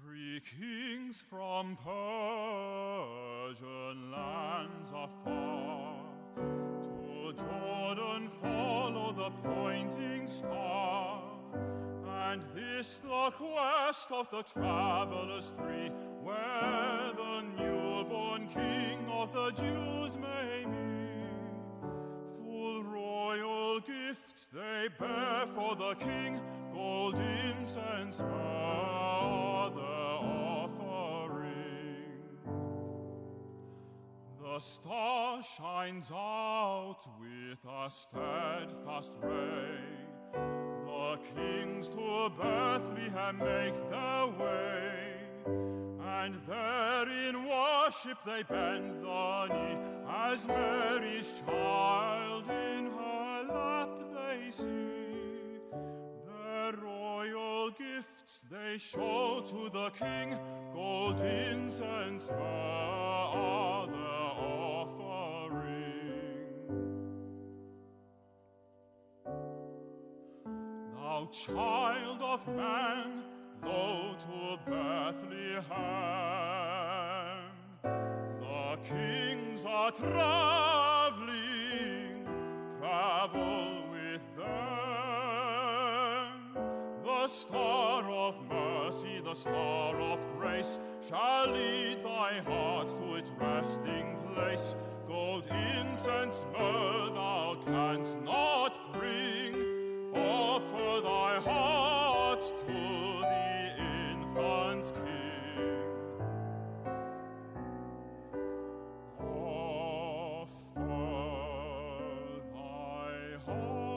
3 kings from Persian lands afar to Jordan follow the pointing star, and this the quest of the travelers 3, where the newborn king of the Jews may be. Full royal gifts they bear for the king, gold, incense, myrrh, their offering. The star shines out with a steadfast ray. The kings to Bethlehem make their way, and there in worship they bend the knee, as Mary's child in her lap they see. Their royal gifts they show to the king, gold, incense, myrrh, their offering. Thou child of man, go to Bethlehem. The kings are traveling, travel with them. The star of mercy, the star of grace, shall lead thy heart to its resting place. Gold, incense, myrrh thou canst not bring, offer thy heart to the infant King. Offer thy heart.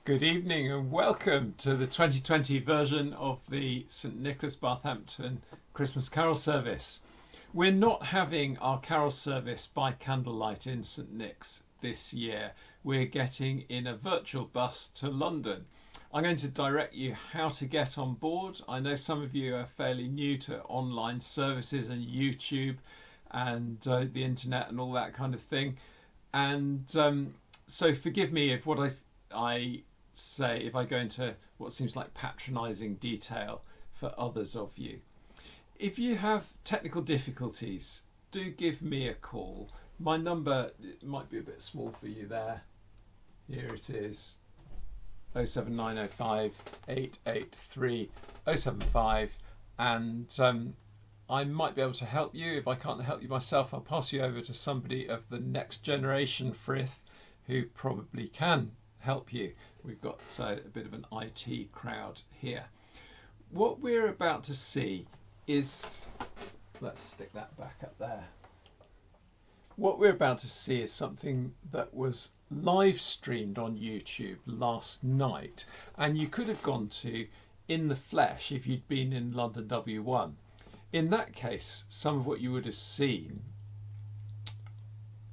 Good evening and welcome to the 2020 version of the St Nicholas Bathampton Christmas Carol service. We're not having our carol service by candlelight in St Nick's this year. We're getting in a virtual bus to London. I'm going to direct you how to get on board. I know some of you are fairly new to online services and YouTube and the internet and all that kind of thing. And so forgive me if what I say, if I go into what seems like patronising detail for others of you. If you have technical difficulties, do give me a call. My number, it might be a bit small for you there. Here it is, 07905 883 075, and I might be able to help you. If I can't help you myself, I'll pass you over to somebody of the next generation Frith who probably can help you. We've got a bit of an IT crowd here. What we're about to see is, let's stick that back up there. What we're about to see is something that was live streamed on YouTube last night, and you could have gone to in the flesh if you'd been in London W1. In that case, some of what you would have seen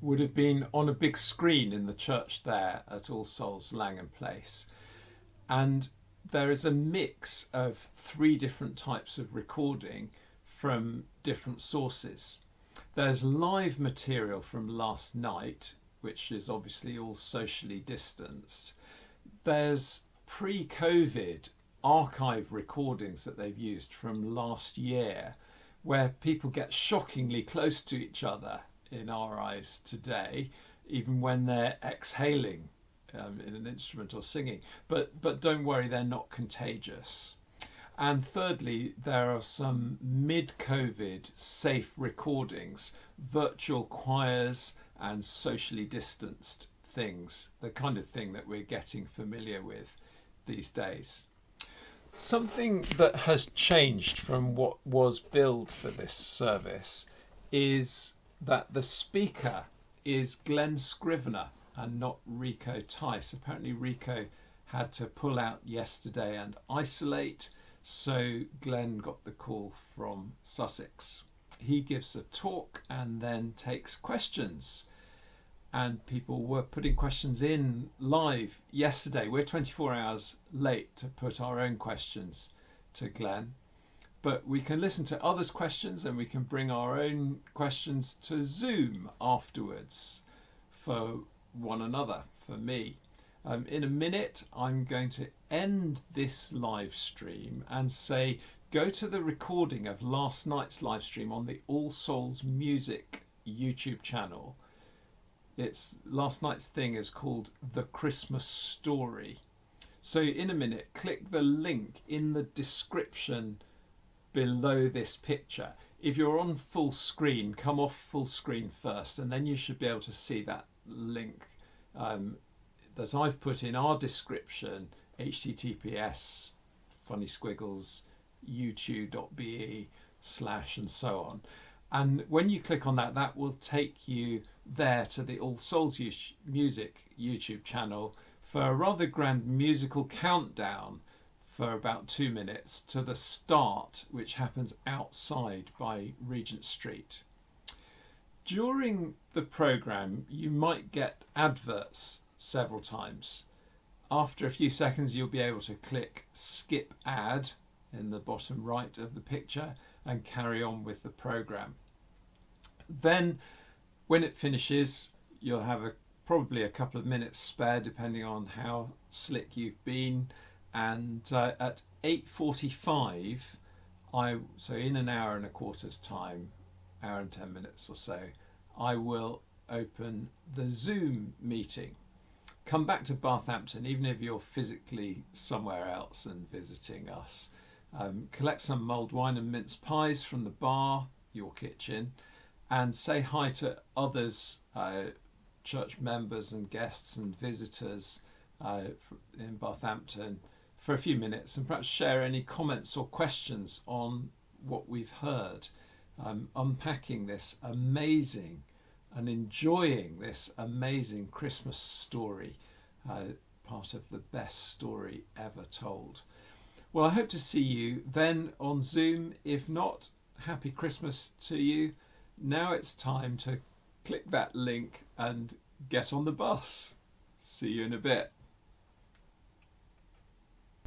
would have been on a big screen in the church there at All Souls Langham Place. And there is a mix of 3 different types of recording from different sources. There's live material from last night, which is obviously all socially distanced. There's pre-COVID archive recordings that they've used from last year, where people get shockingly close to each other in our eyes today, even when they're exhaling in an instrument or singing. But don't worry, they're not contagious. And thirdly, there are some mid-COVID safe recordings, virtual choirs and socially distanced things, the kind of thing that we're getting familiar with these days. Something that has changed from what was billed for this service is that the speaker is Glen Scrivener and not Rico Tice. Apparently Rico had to pull out yesterday and isolate, so Glen got the call from Sussex. He gives a talk and then takes questions, and people were putting questions in live yesterday. We're 24 hours late to put our own questions to Glen, but we can listen to others' questions and we can bring our own questions to Zoom afterwards for one another, for me. In a minute, I'm going to end this live stream and say, go to the recording of last night's live stream on the All Souls Music YouTube channel. It's last night's thing is called The Christmas Story. So in a minute, click the link in the description below this picture. If you're on full screen, come off full screen first, and then you should be able to see that link that I've put in our description, https funny squiggles youtube.be/ and so on. And when you click on that, that will take you there to the All Souls Music YouTube channel for a rather grand musical countdown for about 2 minutes to the start, which happens outside by Regent Street. During the programme, you might get adverts several times. After a few seconds, you'll be able to click skip ad in the bottom right of the picture and carry on with the programme. Then when it finishes, you'll have probably a couple of minutes spare depending on how slick you've been, and at 8:45, so in an hour and a quarter's time, hour and 10 minutes or so, I will open the Zoom meeting. Come back to Bathampton, even if you're physically somewhere else and visiting us. Collect some mulled wine and mince pies from the bar, your kitchen, and say hi to others, church members and guests and visitors in Bathampton for a few minutes, and perhaps share any comments or questions on what we've heard, unpacking this amazing and enjoying this amazing Christmas story part of the best story ever told. Well, I hope to see you then on Zoom. If not, happy Christmas to you. Now it's time to click that link and get on the bus. See you in a bit.